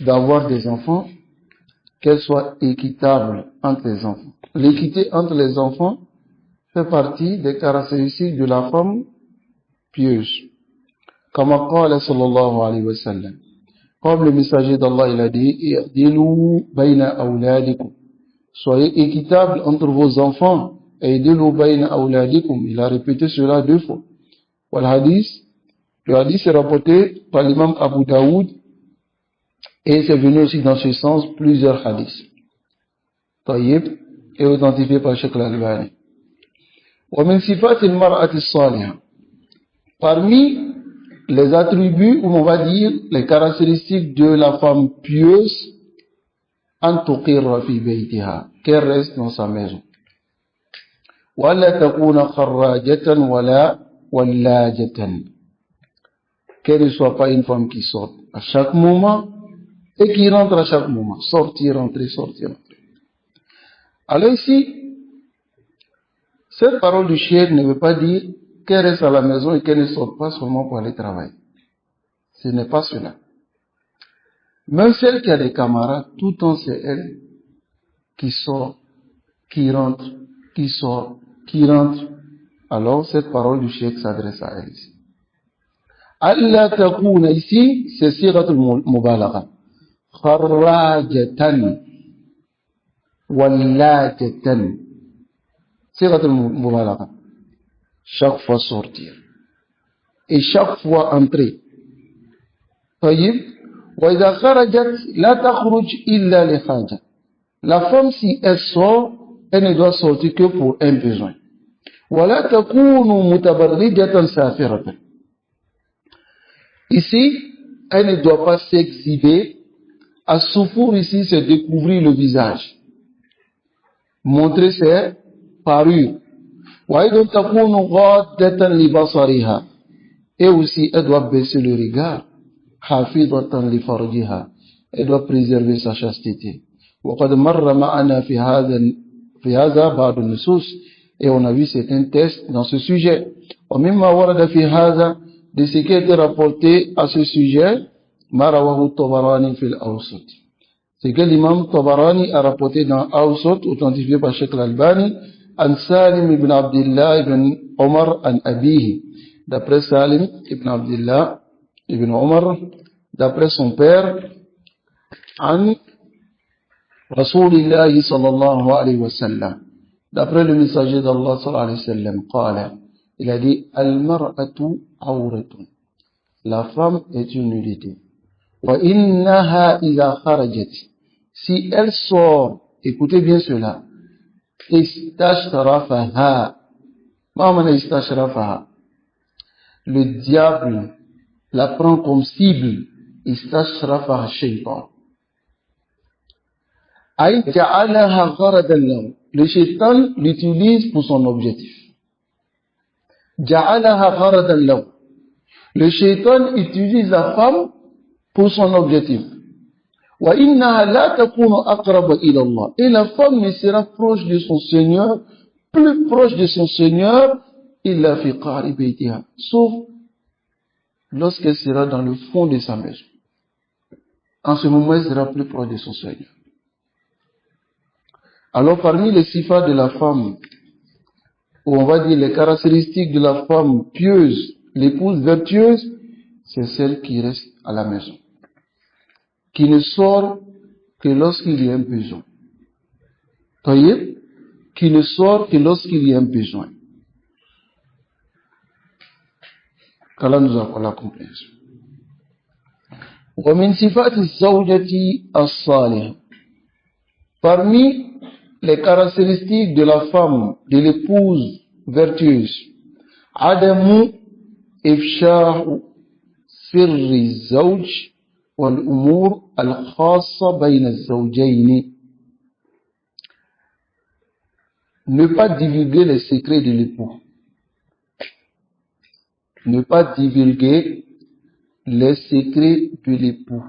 Speaker 2: d'avoir des enfants, qu'elle soit équitable entre les enfants. L'équité entre les enfants fait partie des caractéristiques de la femme pieuse. Comme قال صلى الله عليه وسلم, comme le messager d'Allah il a dit, اعدلوا بين أولادكم, soyez équitable entre vos enfants. اعدلوا بين أولادكم, il a répété cela 2 fois. Le hadith est rapporté par l'imam Abu Daoud et c'est venu aussi dans ce sens plusieurs hadiths. Taïb est authentifié par Cheikh Al-Albani. ومن صفات المرأة الصالحة, parmi les attributs, ou on va dire les caractéristiques de la femme pieuse, أن تقر في بيتها, qu'elle reste dans sa maison. ولا تكون خراجة ولا ولاجة, qu'elle ne soit pas une femme qui sort à chaque moment et qui rentre à chaque moment. Sortir, rentrer, sortir, rentrer. Alors ici, cette parole du cheikh ne veut pas dire qu'elle reste à la maison et qu'elle ne sort pas seulement pour aller travailler. Ce n'est pas cela. Même celle qui a des camarades, tout le temps c'est elle qui sort, qui rentre, qui sort, qui rentre. Alors cette parole du cheikh s'adresse à elle ici. Allah takuna ici, c'est siratul mubalagha. Kharrajatan wallajatan. Siratul mubalagha. Chaque fois sortir. Et chaque fois entrer. طيب. وإذا خرجت لا تخرج إلا لحاجة. La femme, si elle sort, elle ne doit sortir que pour un besoin. ولا تكون متبرجة سافرة. Ici, elle ne doit pas s'exhiber. À souffrir ici, c'est découvrir le visage. Montrer ses parures. وأيضا تكون غادة لبصرها. Et aussi, elle doit baisser le regard. حافظة لفرجها. Elle doit préserver sa chasteté. وقد مر معنا في هذا بعض النصوص. Et on a vu certains tests dans ce sujet. ومما ورد في هذا, de ce qui a été rapporté à ce sujet, ما رواه الطبراني في الأوسط. C'est que l'imam Tabarani a rapporté dans Awsat, authentifié par Cheikh Al-Albani, عن سالم ibn Abdullah ibn Omar an Abihi. D'après Salim ibn Abdullah ibn Omar, d'après son père, عن رسول الله صلى الله عليه وسلم. D'après le messager d'Allah صلى الله عليه وسلم, قال, il a dit, al-mar'atu awratun. La femme est une nudité. Wa innaha idha kharajat. Si elle sort, écoutez bien cela, istashrafaha. Ma istashrafaha. Le diable la prend comme cible. Istashrafaha shaytan. Ay ja'alaha gharadan lahu. Le shaitan l'utilise pour son objectif. Ja'alaha gharadan lahu. Le shaitan utilise la femme pour son objectif. Wa innaha la takunu aqraba ila Allah. Et la femme ne sera proche de son Seigneur, plus proche de son Seigneur, illa fi qari baytiha. Sauf lorsqu'elle sera dans le fond de sa maison. En ce moment, elle sera plus proche de son Seigneur. Alors, parmi les sifats de la femme, ou on va dire les caractéristiques de la femme pieuse, l'épouse vertueuse, c'est celle qui reste à la maison, qui ne sort que lorsqu'il y a un besoin. Voyez, qui ne sort que lorsqu'il y a un besoin. Qu'Allah nous accorde la compréhension. ومن صفات الزوجة الصالحة. Parmi les caractéristiques de la femme, de l'épouse vertueuse, عدم إفشاء سر الزوج والأمور الخاصة بين الزوجين. Ne pas divulguer les secrets de l'époux. Ne pas divulguer les secrets de l'époux.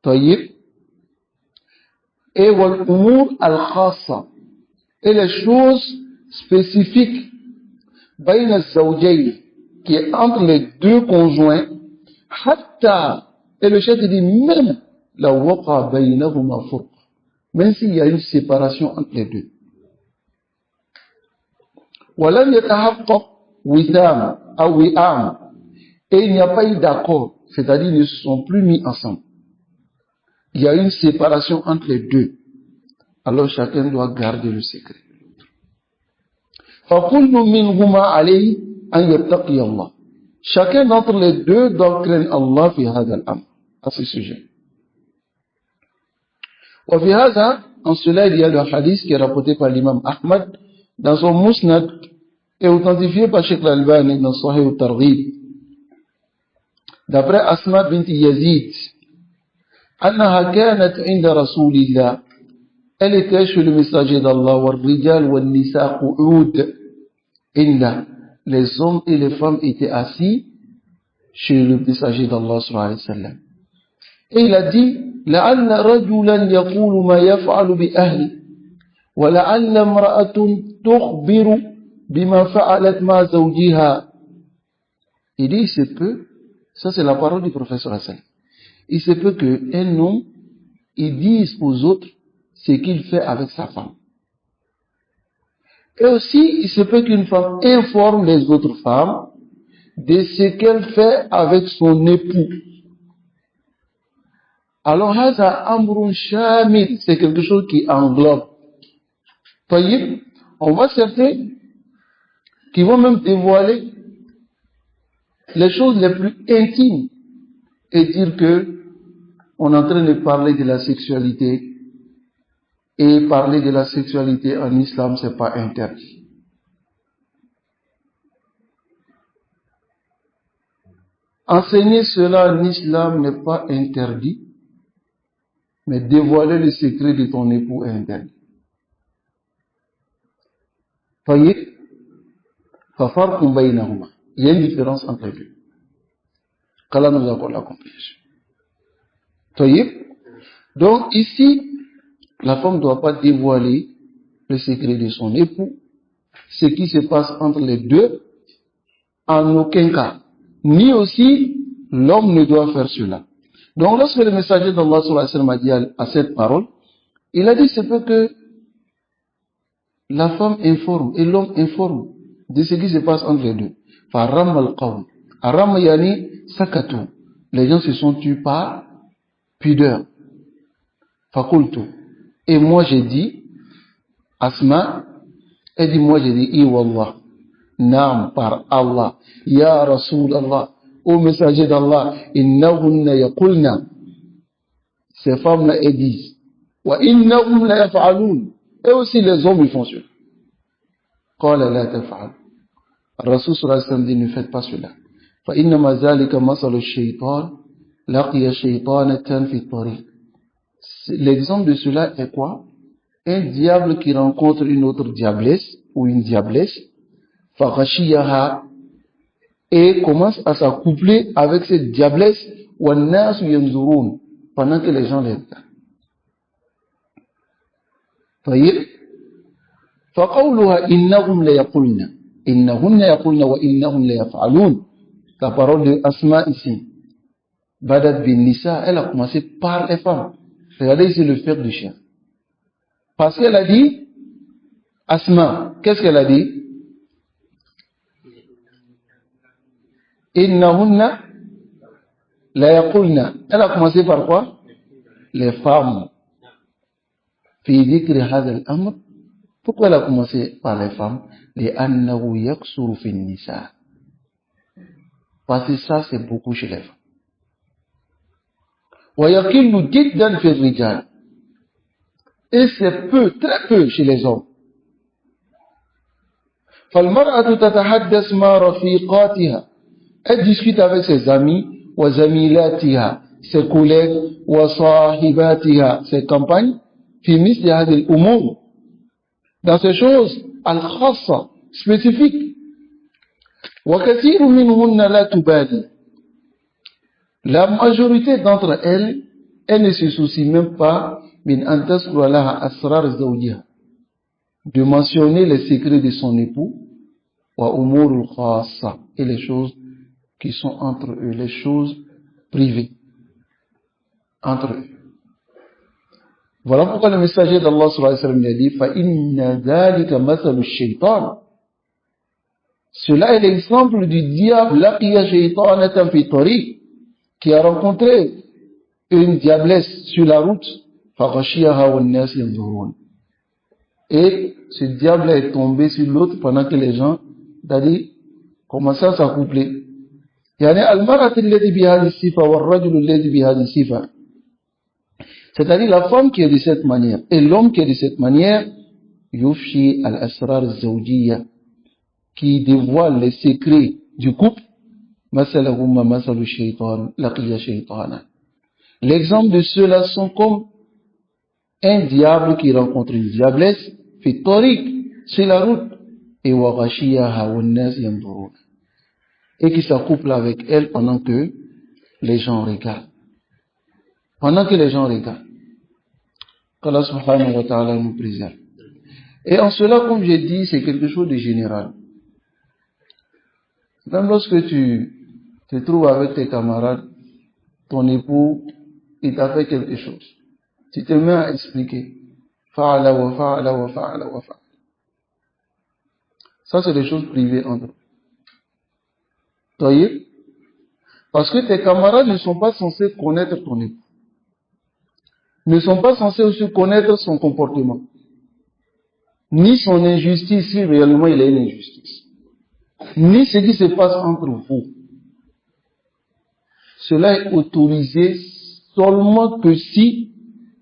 Speaker 2: Taïb. et wal umur al khassa, et les choses spécifiques bayna zawjayn, qui est entre les deux conjoints, hatta, et le chef dit même la waqa baynahuma furq, même s'il y a une séparation entre les deux. Walam yatahaqqaq witham ou wi'am, et il n'y a pas eu d'accord, c'est-à-dire ils ne se sont plus mis ensemble. Il y a une séparation entre les deux. Alors chacun doit garder le secret. فَكُلُّ مِنْهُمَا عَلَيْهِ أَنْ يَتَّقِيَ اللَّهِ. Chacun d'entre les deux doit craindre Allah في هذا الأمر, à ce sujet. وفي هذا, en cela il y a le hadith qui est rapporté par l'imam Ahmad dans son Musnad et authentifié par Sheikh Al-Albani dans Sahih al-Targhib. D'après Asma bint Yazid, أنها كانت عند رسول الله, elle était chez le messager d'Allah, والرجال والنساء قعود عنده, les hommes et les femmes étaient assis chez le messager d'Allah sallallahu alayhi wa sallam. Et il a dit, لعل رجلا يقول ما يفعل بأهله ولعل امرأة تخبر بما فعلت مع زوجها. Il dit, il se peut, ça c'est la parole du professeur Hassan, il se peut qu'un homme, il dise aux autres ce qu'il fait avec sa femme. Et aussi, il se peut qu'une femme informe les autres femmes de ce qu'elle fait avec son époux. Alors, haza amrun shamil, c'est quelque chose qui englobe. Taïb, on voit certains qui vont même dévoiler les choses les plus intimes et dire que on est en train de parler de la sexualité, et parler de la sexualité en islam, c'est pas interdit. Enseigner cela en islam n'est pas interdit, mais dévoiler le secret de ton époux est interdit. Voyez, il y a une différence entre les deux. Qu'Allah nous accorde la compréhension. Donc ici, la femme ne doit pas dévoiler le secret de son époux, ce qui se passe entre les deux, en aucun cas. Ni aussi, l'homme ne doit faire cela. Donc lorsque le messager d'Allah sallallahu alayhi wa sallam a dit à cette parole, il a dit c'est peu que la femme informe et l'homme informe de ce qui se passe entre les deux. Faram al-qawm. Aram yani sakatu. Les gens se sont tus par pudeur. Fakultu. Et moi j'ai dit, Asma, elle dit moi j'ai dit, I wallah, naam par Allah, ya Rasul Allah, ô messager d'Allah, innahunna yaqulna, ces femmes-là elles disent, wa innahum la yaf'alun, et aussi les hommes ils font cela. Qala la taf'al. Rasul sallallahu alayhi wa sallam dit, ne faites pas cela. Fa innama zalika masalu shaytan, laqiya shaytanatan fi tariq. L'exemple de cela est quoi? Un diable qui rencontre une autre diablesse ou une diablesse, faghashiyaha, et commence à s'accoupler avec cette diablesse, wannas yanzurun, pendant que les gens les regardent. Voyez? Faqawluha innahum la yaqulna, innahunna yaqulna wa innahum la yaf'alun. La parole de Asma ici, Badat bin Nisa, elle a commencé par les femmes. Regardez ici le fer du chien. Parce qu'elle a dit, Asma, qu'est-ce qu'elle a dit? Innahunna la yaqulna. Elle a commencé par quoi? Les femmes. Fi dhikri hadha al-amr. Pourquoi elle a commencé par les femmes? Li'annahu yaksuru fi nisa. Parce que ça c'est beaucoup chez les femmes. Wa yaqillu jiddan fi rijal. Et c'est peu, très peu chez les hommes. فالمرأة تتحدث مع رفيقاتها. Elle discute avec ses amis, وزميلاتها, ses collègues, وصاحباتها, ses compagnes, في مثل هذه الأمور, dans ces choses الخاصة, spécifiques. وكثير منهن لا تبالي. La majorité d'entre elles, elles ne se soucient même pas min an tazkura laha asrar zawjiha, de mentionner les secrets de son époux, wa umurul khassa, et les choses qui sont entre eux, les choses privées entre eux. Voilà pourquoi le messager d'Allah sallallahu alayhi wa sallam a dit fa inna dhalika mathalu shaytan. Cela est l'exemple du diable laqiya shaytanatan fi tariq, qui a rencontré une diablesse sur la route, fa ghashiyaha wan nas yanzurun. Et ce diable est tombé sur l'autre pendant que les gens, c'est-à-dire, commençaient à s'accoupler. يعني المرأة التي بهذه الصفة والرجل الذي بهذه الصفة. C'est-à-dire la femme qui est de cette manière et l'homme qui est de cette manière, yufshi al-asrar al-zawjiyya, qui dévoile les secrets du couple, masalahumma masalu shaytan laqiya shaytana. L'exemple de ceux-là sont comme un diable qui rencontre une diablesse, fi tariq, sur la route, et wa ghashiyaha wan nas yanzurun, et qui s'accouple avec elle pendant que les gens regardent. Pendant que les gens regardent. Qu'Allah subhanahu wa ta'ala nous préserve. Et en cela, comme j'ai dit, c'est quelque chose de général. Même lorsque tu te trouves avec tes camarades, ton époux, il t'a fait quelque chose. Tu te mets à expliquer. Fa'ala wa fa'ala wa fa'ala wa fa'ala. Ça, c'est des choses privées entre eux. Voyez? Parce que tes camarades ne sont pas censés connaître ton époux. Ne sont pas censés aussi connaître son comportement. Ni son injustice, si réellement il a une injustice. Ni ce qui se passe entre vous. Cela est autorisé seulement que si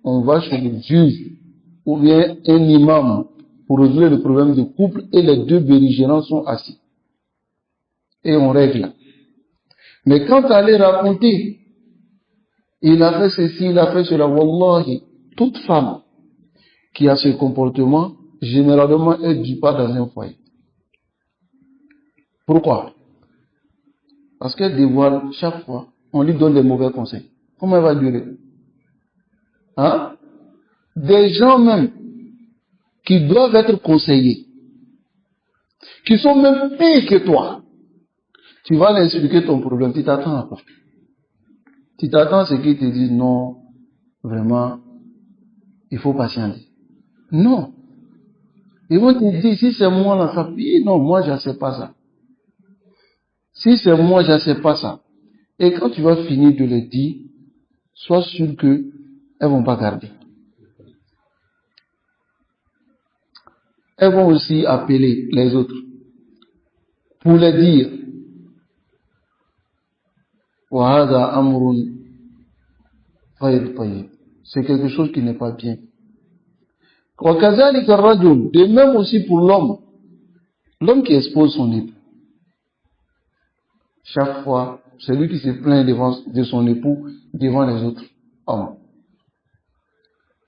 Speaker 2: on va chez le juge ou bien un imam pour résoudre le problème de couple et les deux belligérants sont assis. Et on règle. Mais quand tu allais raconter, il a fait ceci, il a fait cela, wallahi, toute femme qui a ce comportement, généralement, elle ne vit pas dans un foyer. Pourquoi? Parce qu'elle dévoile chaque fois, on lui donne des mauvais conseils. Comment elle va durer? Hein? Des gens même qui doivent être conseillés, qui sont même pires que toi. Tu vas leur expliquer ton problème, tu t'attends à quoi? Tu t'attends à ce qu'ils te disent non, vraiment, il faut patienter. Non. Ils vont te dire, si c'est moi là, ça dit, non, moi je ne sais pas ça. Si c'est moi, je ne sais pas ça. Et quand tu vas finir de le dire, sois sûr qu'elles ne vont pas garder. Elles vont aussi appeler les autres pour les dire c'est quelque chose qui n'est pas bien. De même aussi pour l'homme qui expose son époux. Chaque fois, c'est lui qui se plaint de son époux devant les autres hommes.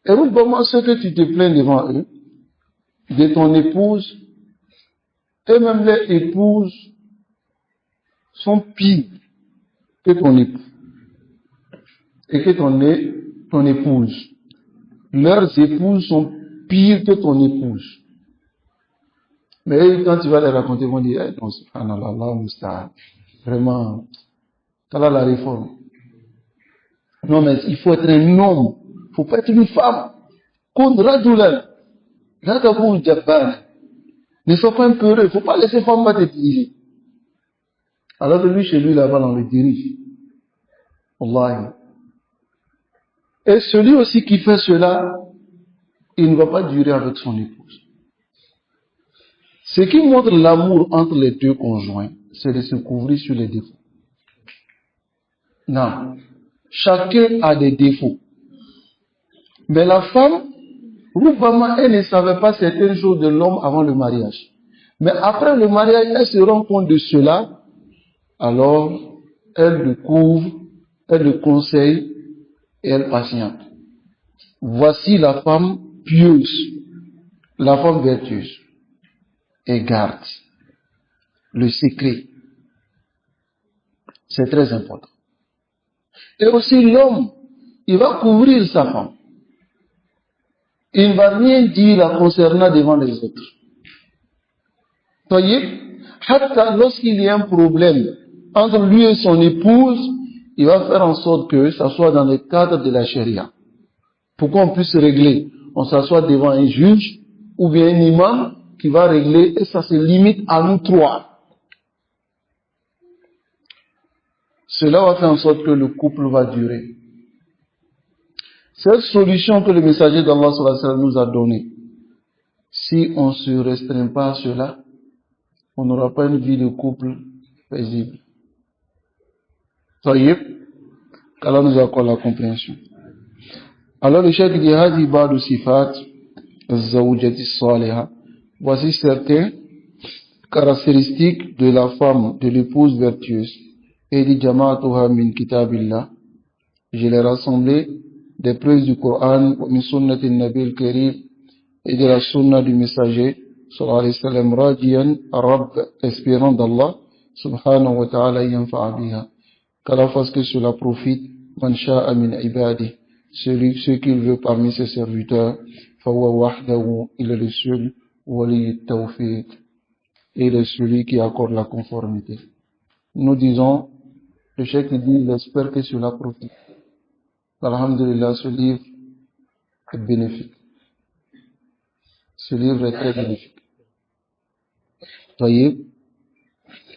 Speaker 2: Et rubama ce que tu te plains devant eux, de ton épouse, et même les épouses sont pires que ton époux et que ton épouse. Leurs épouses sont pires que ton épouse. Mais quand tu vas les raconter, ils vont dire, non, subhanallah, vraiment, voilà la réforme. Non, mais il faut être un homme, il ne faut pas être une femme. Ne sois pas un peureux, il ne faut pas laisser femme te diriger. Alors que lui, chez lui, là-bas, on le dirige. Wallahi. Et celui aussi qui fait cela, il ne va pas durer avec son épouse. Ce qui montre l'amour entre les deux conjoints, c'est de se couvrir sur les défauts. Non. Chacun a des défauts. Mais la femme, Rubama, elle ne savait pas certaines choses de l'homme avant le mariage. Mais après le mariage, elle se rend compte de cela. Alors, elle le couvre, elle le conseille et elle patiente. Voici la femme pieuse, la femme vertueuse. Et garde le secret. C'est très important. Et aussi l'homme, il va couvrir sa femme. il ne va rien dire la concernant devant les autres. Voyez, lorsqu'il y a un problème entre lui et son épouse, il va faire en sorte que ça soit dans le cadre de la charia. Pour qu'on puisse régler, on s'assoit devant un juge ou bien un imam qui va régler et ça se limite à nous trois. Cela va faire en sorte que le couple va durer. Cette solution que le messager d'Allah sallallahu alayhi wa sallam nous a donnée, si on ne se restreint pas à cela, on n'aura pas une vie de couple paisible. Soyez, qu'Allah nous accorde la compréhension. Alors le cheikh dit, Hadi ba'du sifat az-zawjati salihah. Voici certaines caractéristiques de la femme, de l'épouse vertueuse. Et dit, Jama'atuha min kitabillah. Je l'ai rassemblé des preuves du Coran, min sunnati nabi al-karim, et de la sunna du messager, sallallahu alayhi wa sallam, radiyan rabb, espérant d'Allah, subhanahu wa ta'ala, yanfa'a biha. Qu'à la fois que cela profite, man sha'a min ibadi, ceux qu'il veut parmi ses serviteurs, fawa wahdahu, il est le seul, wali tawfiq, et il est celui qui accorde la conformité. Nous disons, le cheikh dit, il espère que cela profite. Alhamdulillah, ce livre est bénéfique. Ce livre est très bénéfique. Voyez,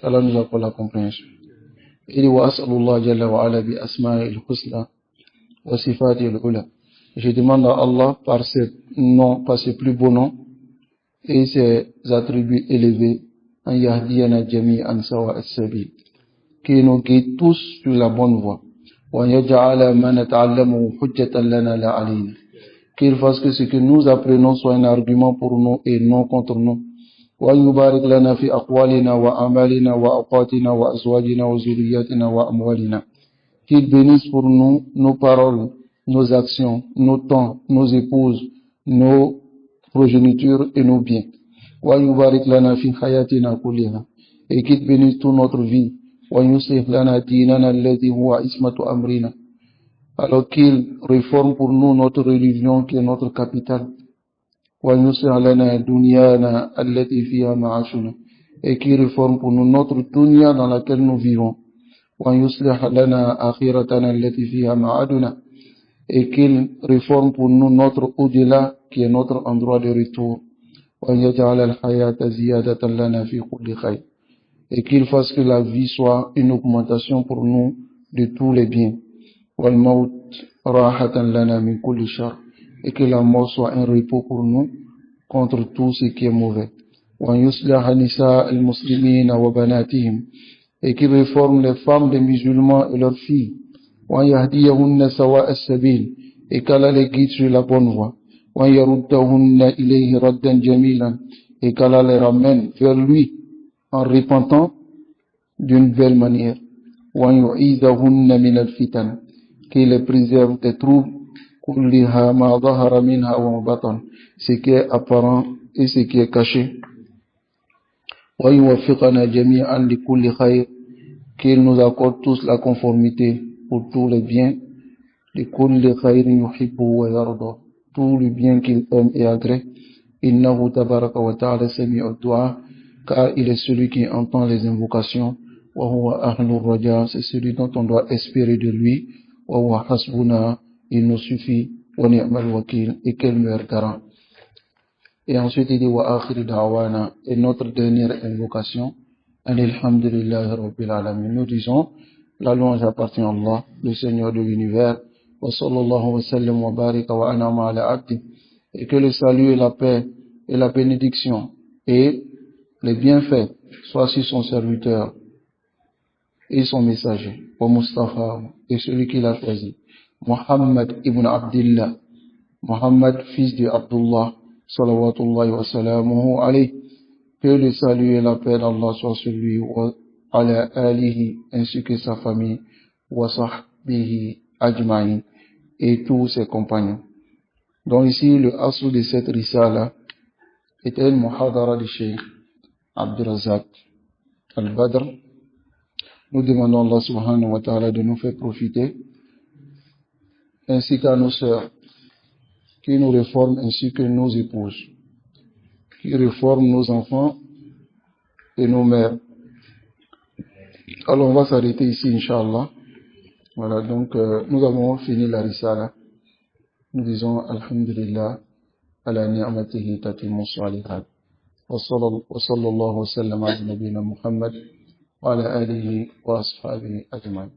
Speaker 2: Allah nous accorde la compréhension. Il dit, wa as'alullah jalla wa ala bi asma'il husna wa sifatil ula. Je demande à Allah par ses noms, par ses plus beaux noms et ses attributs élevés, an yahdiyana jami'an sawa as-sabil, qui nous guide tous sur la bonne voie. Wa yaj'ala ma nata'allamu hujjatan lana la alayna. Qu'il fasse que ce que nous apprenons soit un argument pour nous et non contre nous. Wa yubarik lana fi aqwalina wa amalina wa awqatina wa azwajina wa zurriyatina wa amwalina. Qu'il bénisse pour nous nos paroles, nos actions, nos temps, nos épouses, nos progénitures et nos biens. Wa yubarik lana fi hayatina kulliha. Et qu'il bénisse toute notre vie. Wa yuslih lana dinana alladhi huwa ismatu amrina. Alors qu'il réforme pour nous notre religion qui est notre capitale. Wa yuslih lana dunyana allati fiha ma'ashuna. Et qu'il réforme pour nous notre dunya dans laquelle nous vivons. Wa yuslih lana akhiratana allati fiha ma'aduna. Et qu'il réforme pour nous notre au-delà qui est notre endroit de retour. Wa yaj'al al-hayata ziyadatan lana fi kulli khayr. Et qu'il fasse que la vie soit une augmentation pour nous de tous les biens. Wal maut rahatan lana min kulli shar. Et que la mort soit un repos pour nous contre tout ce qui est mauvais. Wa yusliha nisa al-muslimina wa banatihim. Et qu'il réforme les femmes des musulmans et leurs filles. Wa yahdiyahunna sawa as-sabil. Et qu'Allah les guide sur la bonne voie. Wa yaruddahunna ilayhi raddan jamilan. Et qu'Allah les ramène vers lui en repentant d'une belle manière. Wa yu'idahunna min al-fitan. Qu'il les préserve des troubles. Kulliha ma dhahara minha wa batan. Ce qui est apparent et ce qui est caché. Wa yuwaffiqana jami'an li kulli khayr. Qu'il nous accorde tous la conformité pour tous les biens. Li kulli khayrin yuhibbu wa yarda. Tout le bien qu'il aime et agrée. Innahu tabaraka wa ta'ala sami'u du'a. Car il est celui qui entend les invocations. Wa huwa ahlur raja. C'est celui dont on doit espérer de lui. Wa huwa hasbuna. Il nous suffit. Wa ni'mal wakil. Et quel meilleur garant. Et ensuite il dit wa akhir da'wana. Et notre dernière invocation. Alhamdulillahi rabbil alamin. Nous disons, la louange appartient à Allah, le Seigneur de l'univers. Wa sallallahu wa sallam wa barika wa anama ala abdi. Et que le salut et la paix et la bénédiction et les bienfaits soient sur son serviteur et son messager, au Mustafa, et celui qui l'a choisi, Muhammad ibn Abdillah, Muhammad fils de Abdullah, salawatullahi wa salamuhu alayhi. Que le salut et la paix d'Allah soient sur lui, wa ala alihi, ainsi que sa famille, wa sahbihi ajma'in, et tous ses compagnons. Donc ici, le asl de cette risala était une muhadara du Cheikh Abdurazak al-Badr. Nous demandons à Allah subhanahu wa ta'ala de nous faire profiter, ainsi qu'à nos sœurs qui nous réforme ainsi que nos épouses, qui réforme nos enfants et nos mères. Alors on va s'arrêter ici, Inch'Allah. Voilà, donc nous avons fini la risala. Nous disons Alhamdulillah ala ni'matihi tatimmu salihat. Wa sallallahu wa sallam ala nabina Muhammad wa ala alihi wa ashabihi ajma'in.